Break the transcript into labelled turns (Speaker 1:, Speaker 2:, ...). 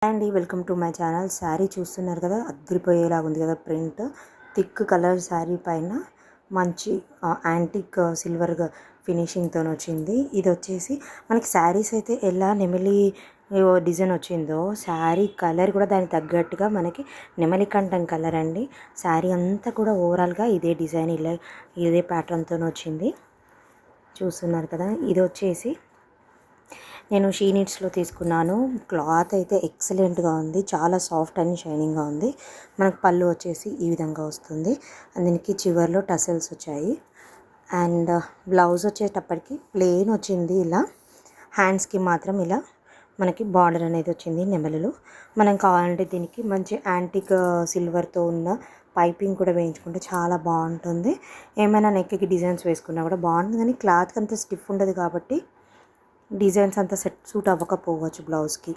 Speaker 1: అండి welcome to my channel. Sari చూస్తున్నారు కదా, అద్రిపోయేలాగా ఉంది కదా. ప్రింట్ థిక్ కలర్ శారీ పైన మంచి యాంటిక్ సిల్వర్ ఫినిషింగ్తో వచ్చింది. ఇది వచ్చేసి మనకి శారీస్ అయితే ఎలా నెమలి డిజైన్ వచ్చిందో శారీ కలర్ కూడా దానికి తగ్గట్టుగా మనకి నెమలి కంఠం కలర్ అండి. శారీ అంతా కూడా ఓవరాల్గా ఇదే డిజైన్, ఇలా ఇదే ప్యాటర్న్తో వచ్చింది. చూస్తున్నారు కదా, ఇది వచ్చేసి నేను షీ నీడ్స్లో తీసుకున్నాను. క్లాత్ అయితే ఎక్సలెంట్గా ఉంది, చాలా సాఫ్ట్ అండ్ షైనింగ్గా ఉంది. మనకు పళ్ళు వచ్చేసి ఈ విధంగా వస్తుంది, దీనికి చివర్లో టసల్స్ వచ్చాయి. అండ్ బ్లౌజ్ వచ్చేటప్పటికి ప్లెయిన్ వచ్చింది. ఇలా హ్యాండ్స్కి మాత్రం ఇలా మనకి బార్డర్ అనేది వచ్చింది నెమలులు. మనం కావాలంటే దీనికి మంచి యాంటిక్ సిల్వర్తో ఉన్న పైపింగ్ కూడా వేయించుకుంటే చాలా బాగుంటుంది. ఏమైనా నెక్కి డిజైన్స్ వేసుకున్నా కూడా బాగుంటుంది, కానీ క్లాత్ అంత స్టిఫ్ ఉండదు కాబట్టి డిజైన్స్ అంతా సూట్ అవ్వకపోవచ్చు బ్లౌజ్కి.